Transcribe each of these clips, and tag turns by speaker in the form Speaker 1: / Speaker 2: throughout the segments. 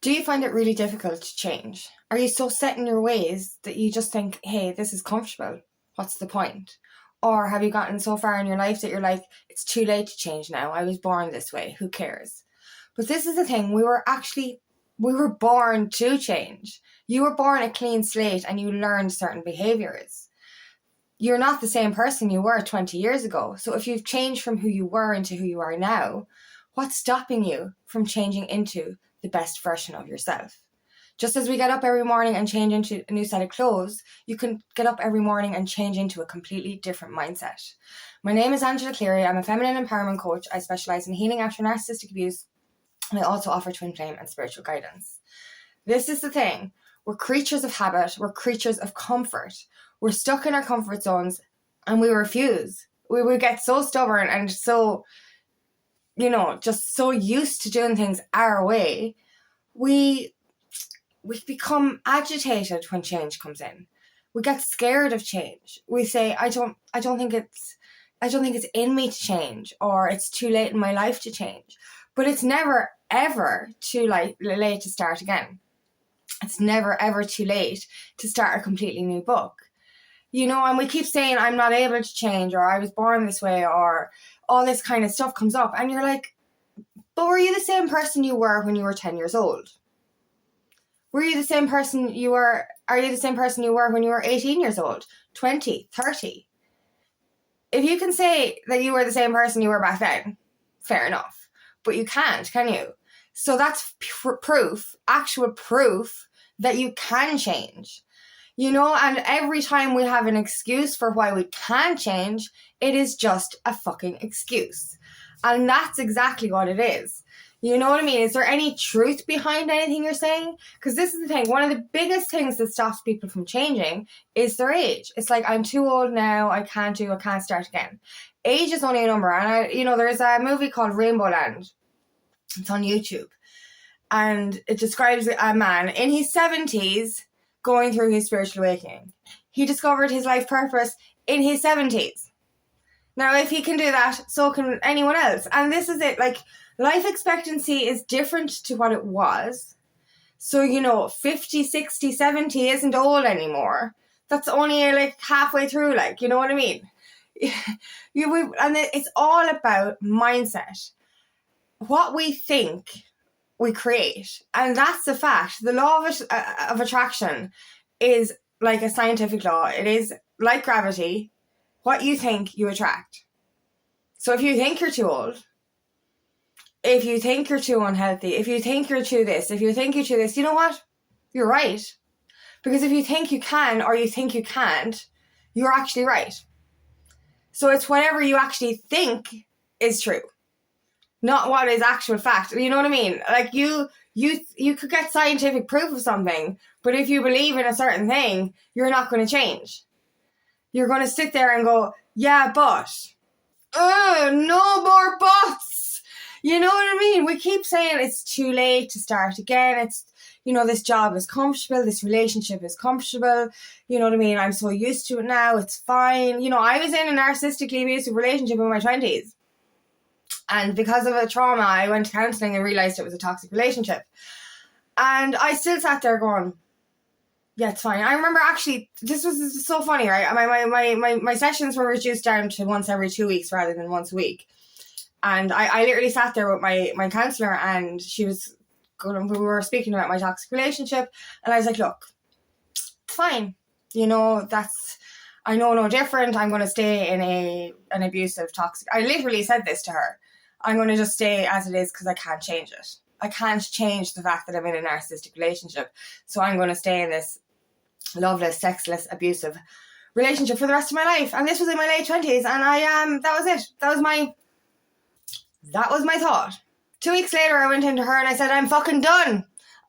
Speaker 1: Do you find it really difficult to change? Are you so set in your ways that you just think, hey, this is comfortable, what's the point? Or have you gotten so far in your life that you're like, it's too late to change now, I was born this way, who cares? But this is the thing, we were born to change. You were born a clean slate and you learned certain behaviours. You're not the same person you were 20 years ago. So if you've changed from who you were into who you are now, what's stopping you from changing into the best version of yourself? Just as we get up every morning and change into a new set of clothes, you can get up every morning and change into a completely different mindset. My name is Angela Cleary. I'm a feminine empowerment coach. I specialise in healing after narcissistic abuse, and I also offer twin flame and spiritual guidance. This is the thing. We're creatures of habit. We're creatures of comfort. We're stuck in our comfort zones and we refuse. We get so stubborn and so, just so used to doing things our way. We become agitated when change comes in. We get scared of change. We say, I don't think it's in me to change, or it's too late in my life to change. But it's never ever too late to start again. It's never ever too late to start a completely new book. And we keep saying, I'm not able to change, or I was born this way, or all this kind of stuff comes up. And you're like, but were you the same person you were when you were 10 years old? Are you the same person you were when you were 18 years old, 20, 30? If you can say that you were the same person you were back then, fair enough. But you can't, can you? So that's actual proof that you can change. And every time we have an excuse for why we can't change, it is just a fucking excuse. And that's exactly what it is. You know what I mean? Is there any truth behind anything you're saying? Because this is the thing. One of the biggest things that stops people from changing is their age. It's like, I'm too old now. I can't start again. Age is only a number. And there's a movie called Rainbow Land. It's on YouTube. And it describes a man in his 70s going through his spiritual awakening. He discovered his life purpose in his 70s. Now, if he can do that, so can anyone else. And this is it. Like, life expectancy is different to what it was. So, 50, 60, 70 isn't old anymore. That's only like halfway through, you know what I mean? And it's all about mindset. What we think, we create. And that's the fact. The law of attraction is like a scientific law. It is like gravity. What you think, you attract. So if you think you're too old, if you think you're too unhealthy, if you think you're too this, if you think you're too this, you know what? You're right. Because if you think you can or you think you can't, you're actually right. So it's whatever you actually think is true, not what is actual fact. You know what I mean? Like you could get scientific proof of something, but if you believe in a certain thing, you're not going to change. You're going to sit there and go, yeah, but, no more buts. You know what I mean? We keep saying it's too late to start again. It's, this job is comfortable. This relationship is comfortable. You know what I mean? I'm so used to it now. It's fine. I was in a narcissistically abusive relationship in my 20s. And because of a trauma, I went to counselling and realised it was a toxic relationship. And I still sat there going, yeah, it's fine. I remember actually, this was so funny, right? My sessions were reduced down to once every 2 weeks rather than once a week. And I literally sat there with my counsellor, and we were speaking about my toxic relationship. And I was like, look, it's fine. I know no different. I'm going to stay in an abusive, toxic. I literally said this to her. I'm going to just stay as it is because I can't change it. I can't change the fact that I'm in a narcissistic relationship. So I'm going to stay in this loveless, sexless, abusive relationship for the rest of my life. And this was in my late 20s. And that was it. That was my thought. 2 weeks later, I went into her and I said, I'm fucking done.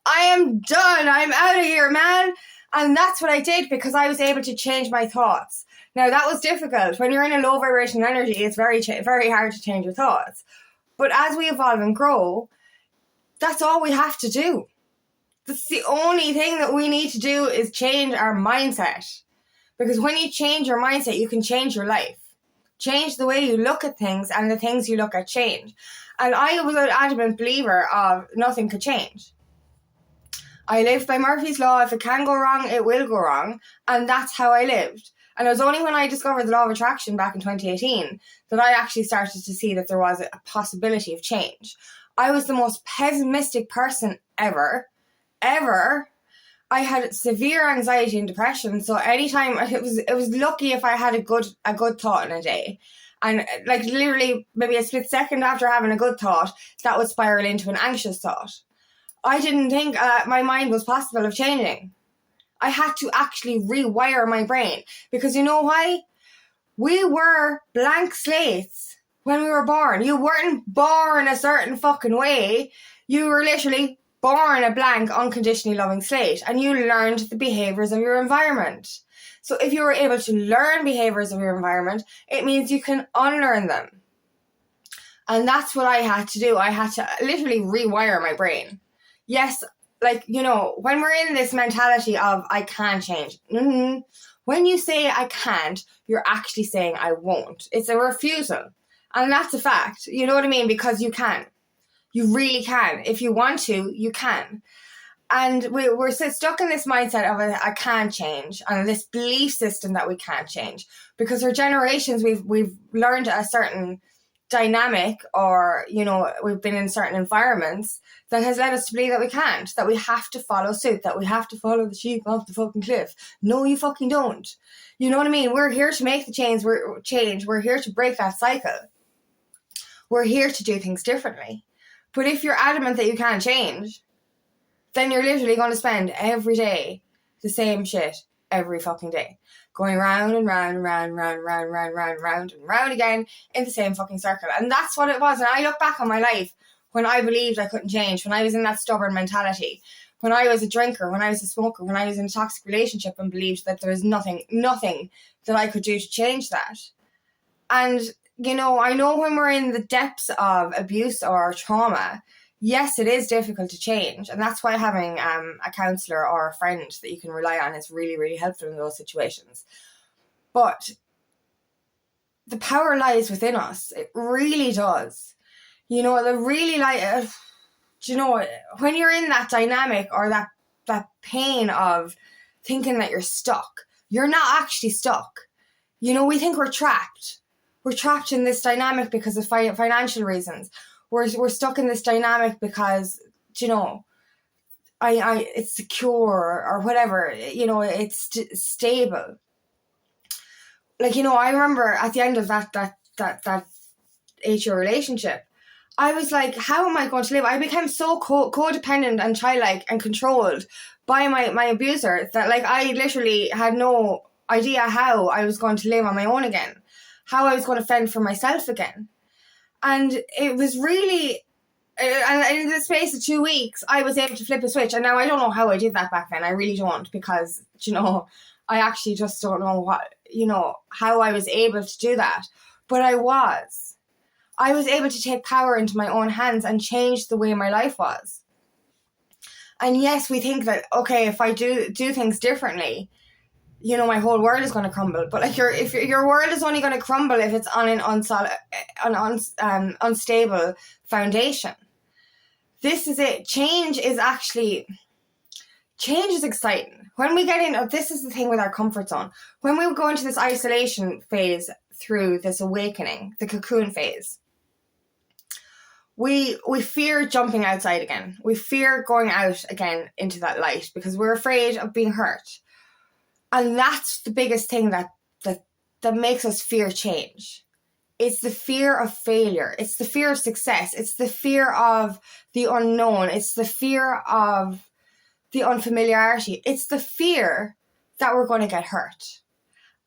Speaker 1: I am done. I'm out of here, man. And that's what I did, because I was able to change my thoughts. Now, that was difficult. When you're in a low vibration energy, it's very, very hard to change your thoughts. But as we evolve and grow, that's all we have to do. That's the only thing that we need to do is change our mindset. Because when you change your mindset, you can change your life. Change the way you look at things, and the things you look at change. And I was an adamant believer of nothing could change. I lived by Murphy's Law. If it can go wrong, it will go wrong. And that's how I lived. And it was only when I discovered the law of attraction back in 2018 that I actually started to see that there was a possibility of change. I was the most pessimistic person ever. I had severe anxiety and depression. So anytime it was lucky if I had a good thought in a day. And like literally maybe a split second after having a good thought, that would spiral into an anxious thought. I didn't think my mind was possible of changing. I had to actually rewire my brain, because you know why? We were blank slates when we were born. You weren't born a certain fucking way. You were literally born a blank, unconditionally loving slate, and you learned the behaviors of your environment. So if you were able to learn behaviors of your environment, it means you can unlearn them. And that's what I had to do. I had to literally rewire my brain. Yes, like, you know, when we're in this mentality of I can't change, when you say I can't, you're actually saying I won't. It's a refusal. And that's a fact. You know what I mean? Because you can. You really can. If you want to, you can. And we're stuck in this mindset of I can't change, and this belief system that we can't change. Because for generations, we've learned a certain dynamic, or, you know, we've been in certain environments that has led us to believe that we can't, that we have to follow suit, that we have to follow the sheep off the fucking cliff. No, you fucking don't. You know what I mean? We're here to make the change. We're here to break that cycle. We're here to do things differently. But if you're adamant that you can't change, then you're literally going to spend every day the same shit every fucking day. Going round and round and round and round and round and round and round and round and round again in the same fucking circle. And that's what it was. And I look back on my life when I believed I couldn't change, when I was in that stubborn mentality, when I was a drinker, when I was a smoker, when I was in a toxic relationship and believed that there was nothing that I could do to change that. And, you know, I know when we're in the depths of abuse or trauma, yes, it is difficult to change. And that's why having a counsellor or a friend that you can rely on is really, really helpful in those situations. But the power lies within us. It really does. You know, you know, when you're in that dynamic or that pain of thinking that you're stuck, you're not actually stuck. You know, we think we're trapped. We're trapped in this dynamic because of financial reasons. We're stuck in this dynamic because, you know, it's secure or whatever, you know, it's stable. Like, you know, I remember at the end of that 8-year relationship, I was like, how am I going to live? I became so codependent and childlike and controlled by my abuser that, like, I literally had no idea how I was going to live on my own again, how I was going to fend for myself again. And it was really, and in the space of 2 weeks, I was able to flip a switch. And now I don't know how I did that back then. I really don't, because, you know, I actually just don't know what, you know, how I was able to do that. But I was able to take power into my own hands and change the way my life was. And yes, we think that, okay, if I do things differently, you know, my whole world is going to crumble. But like if your world is only going to crumble if it's on an unstable foundation. This is it. Change is exciting. When we get in, this is the thing with our comfort zone. When we go into this isolation phase through this awakening, the cocoon phase, we fear jumping outside again. We fear going out again into that light because we're afraid of being hurt. And that's the biggest thing that makes us fear change. It's the fear of failure. It's the fear of success. It's the fear of the unknown. It's the fear of the unfamiliarity. It's the fear that we're going to get hurt.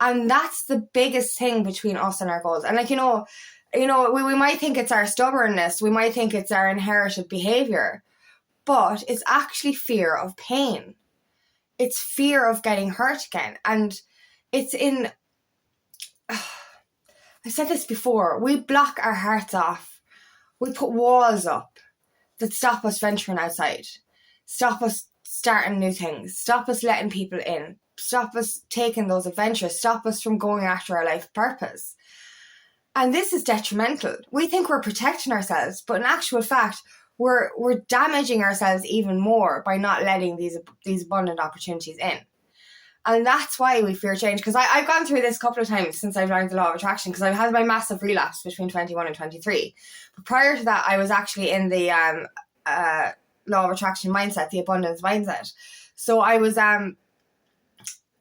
Speaker 1: And that's the biggest thing between us and our goals. And like, you know, we might think it's our stubbornness. We might think it's our inherited behavior. But it's actually fear of pain. It's fear of getting hurt again. And it's in... I've said this before. We block our hearts off. We put walls up that stop us venturing outside. Stop us starting new things. Stop us letting people in. Stop us taking those adventures. Stop us from going after our life purpose. And this is detrimental. We think we're protecting ourselves, but in actual fact, we're damaging ourselves even more by not letting these abundant opportunities in. And that's why we fear change. Because I've gone through this a couple of times since I've learned the law of attraction, because I've had my massive relapse between 21 and 23. But prior to that, I was actually in the law of attraction mindset, the abundance mindset. So I was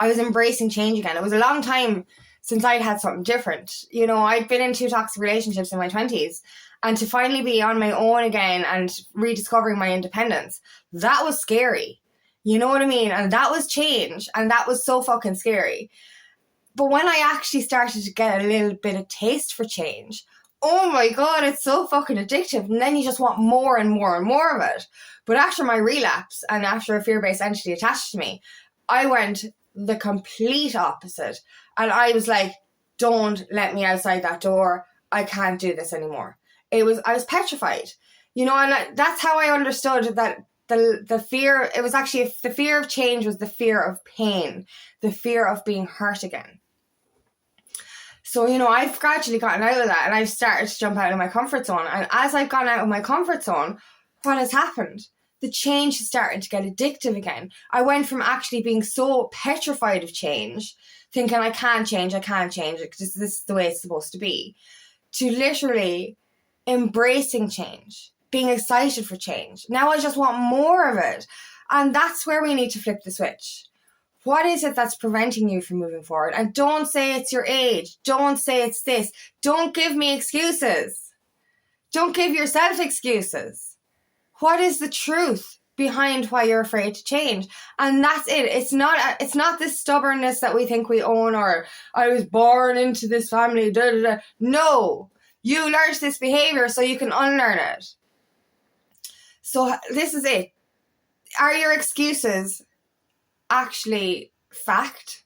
Speaker 1: embracing change again. It was a long time since I'd had something different. You know, I'd been in 2 toxic relationships in my 20s. And to finally be on my own again and rediscovering my independence, that was scary. You know what I mean? And that was change. And that was so fucking scary. But when I actually started to get a little bit of taste for change, oh my God, it's so fucking addictive. And then you just want more and more and more of it. But after my relapse and after a fear-based entity attached to me, I went the complete opposite. And I was like, don't let me outside that door. I can't do this anymore. I was petrified. You know, and that's how I understood that the fear, it was actually, the fear of change was the fear of pain, the fear of being hurt again. So, you know, I've gradually gotten out of that and I've started to jump out of my comfort zone. And as I've gone out of my comfort zone, what has happened? The change is starting to get addictive again. I went from actually being so petrified of change, thinking I can't change, because this is the way it's supposed to be, to literally embracing change, being excited for change. Now I just want more of it. And that's where we need to flip the switch. What is it that's preventing you from moving forward? And don't say it's your age. Don't say it's this. Don't give me excuses. Don't give yourself excuses. What is the truth behind why you're afraid to change? And that's it. It's not this stubbornness that we think we own, or I was born into this family. Da, da, da. No. You learned this behavior so you can unlearn it. So this is it. Are your excuses actually fact?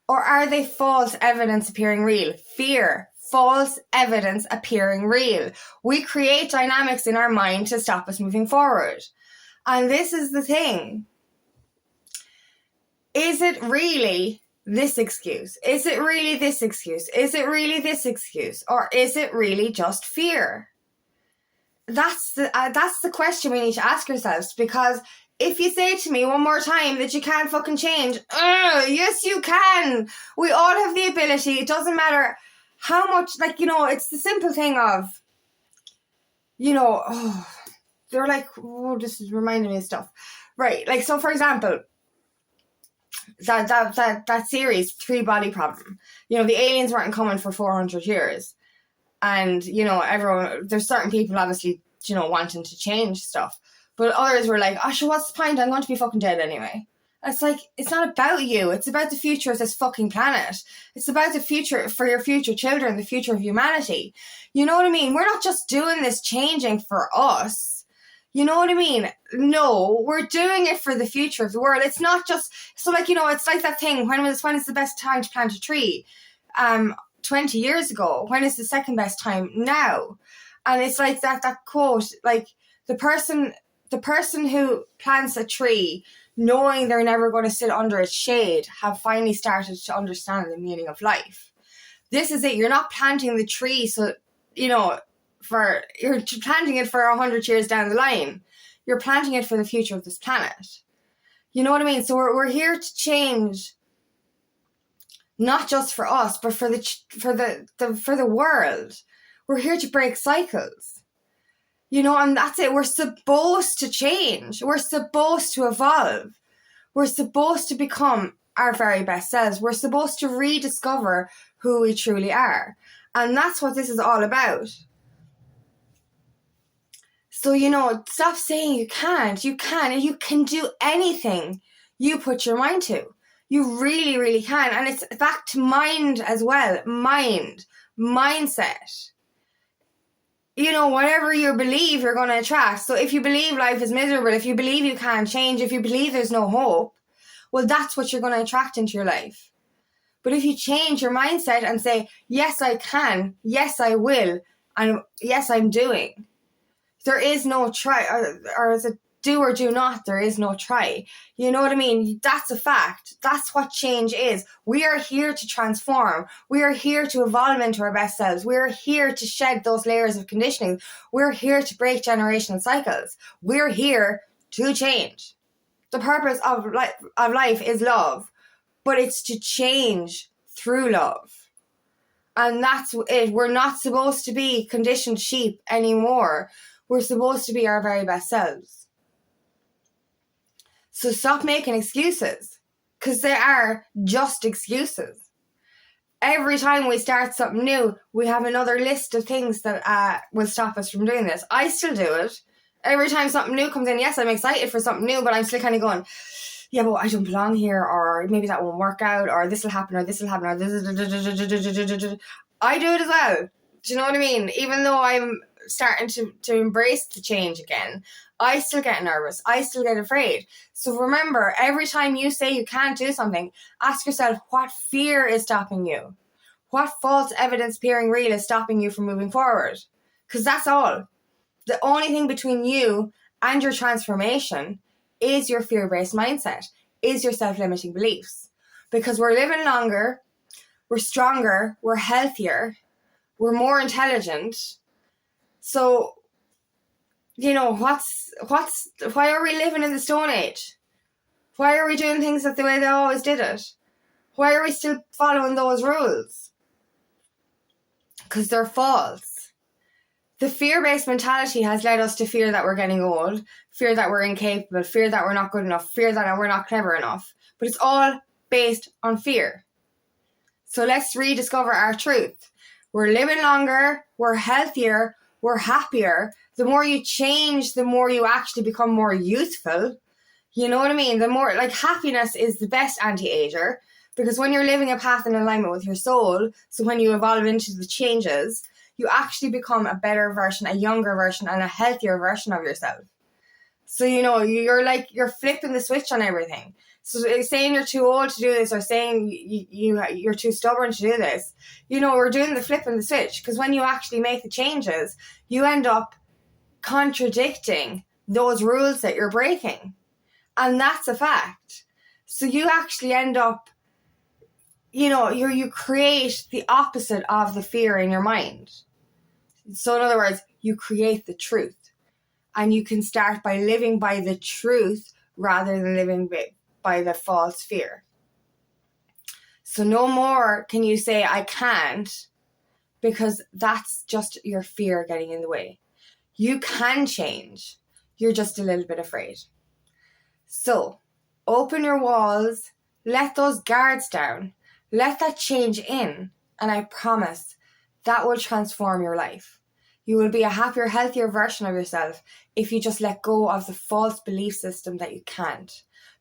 Speaker 1: Or are they false evidence appearing real? Fear, false evidence appearing real. We create dynamics in our mind to stop us moving forward. And this is the thing. Is it really this excuse? Is it really this excuse? Is it really this excuse? Or is it really just fear? That's the question we need to ask ourselves, because if you say to me one more time that you can't fucking change, yes you can. We all have the ability. It doesn't matter how much, like, you know, it's the simple thing of, you know, they're like, this is reminding me of stuff. Right, like, so for example, that series, Three Body Problem, you know, the aliens weren't coming for 400 years. And, you know, there's certain people obviously, you know, wanting to change stuff. But others were like, oh, sure, what's the point? I'm going to be fucking dead anyway. And it's like, it's not about you. It's about the future of this fucking planet. It's about the future for your future children, the future of humanity. You know what I mean? We're not just doing this changing for us. You know what I mean? No, we're doing it for the future of the world. It's not just, so like, you know, it's like that thing, when is the best time to plant a tree? 20 years ago. When is the second best time? Now. And it's like that quote, like the person who plants a tree knowing they're never going to sit under its shade have finally started to understand the meaning of life. This is it. You're not planting the tree so, you know, you're planting it for 100 years down the line. You're planting it for the future of this planet. You know what I mean? So we're here to change, not just for us, but for the world. We're here to break cycles. You know, and that's it. We're supposed to change. We're supposed to evolve. We're supposed to become our very best selves. We're supposed to rediscover who we truly are. And that's what this is all about. So, you know, stop saying you can't. You can. And you can do anything you put your mind to. You really, really can. And it's back to mind as well. Mindset. You know, whatever you believe, you're going to attract. So if you believe life is miserable, if you believe you can't change, if you believe there's no hope, well, that's what you're going to attract into your life. But if you change your mindset and say, yes, I can, yes, I will, and yes, I'm doing. There is no try, or is it do or do not, there is no try. You know what I mean? That's a fact. That's what change is. We are here to transform. We are here to evolve into our best selves. We are here to shed those layers of conditioning. We're here to break generational cycles. We're here to change. The purpose of life is love, but it's to change through love. And that's it. We're not supposed to be conditioned sheep anymore. We're supposed to be our very best selves. So stop making excuses, because they are just excuses. Every time we start something new, we have another list of things that will stop us from doing this. I still do it. Every time something new comes in, yes, I'm excited for something new, but I'm still kind of going, yeah, but I don't belong here, or maybe that won't work out, or this will happen, or this will happen, or this. I do it as well. Do you know what I mean? Even though I'm starting to embrace the change again, I still get nervous. I still get afraid. So remember, every time you say you can't do something, ask yourself, what fear is stopping you? What false evidence appearing real is stopping you from moving forward? Because that's all. The only thing between you and your transformation is your fear-based mindset, is your self-limiting beliefs. Because we're living longer, we're stronger, we're healthier, we're more intelligent. So, you know, why are we living in the Stone Age? Why are we doing things the way they always did it? Why are we still following those rules? Because they're false. The fear-based mentality has led us to fear that we're getting old, fear that we're incapable, fear that we're not good enough, fear that we're not clever enough. But it's all based on fear. So let's rediscover our truth. We're living longer, we're healthier, we're happier. The more you change, the more you actually become more youthful. You know what I mean? The more, like, happiness is the best anti-ager, because when you're living a path in alignment with your soul, so when you evolve into the changes, you actually become a better version, a younger version, and a healthier version of yourself. So, you know, you're flipping the switch on everything. So saying you're too old to do this, or saying you're too stubborn to do this, you know, we're doing the flip and the switch. Because when you actually make the changes, you end up contradicting those rules that you're breaking. And that's a fact. So you actually end up, you know, you create the opposite of the fear in your mind. So in other words, you create the truth. And you can start by living by the truth rather than living by the false fear. So no more can you say, I can't, because that's just your fear getting in the way. You can change. You're just a little bit afraid. So open your walls, let those guards down, let that change in, and I promise that will transform your life. You will be a happier, healthier version of yourself if you just let go of the false belief system that you can't.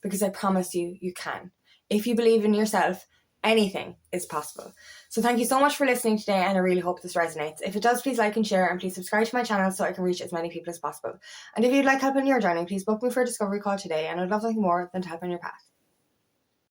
Speaker 1: Because I promise you, you can. If you believe in yourself, anything is possible. So thank you so much for listening today, and I really hope this resonates. If it does, please like and share, and please subscribe to my channel so I can reach as many people as possible. And if you'd like help in your journey, please book me for a discovery call today, and I'd love nothing more than to help on your path.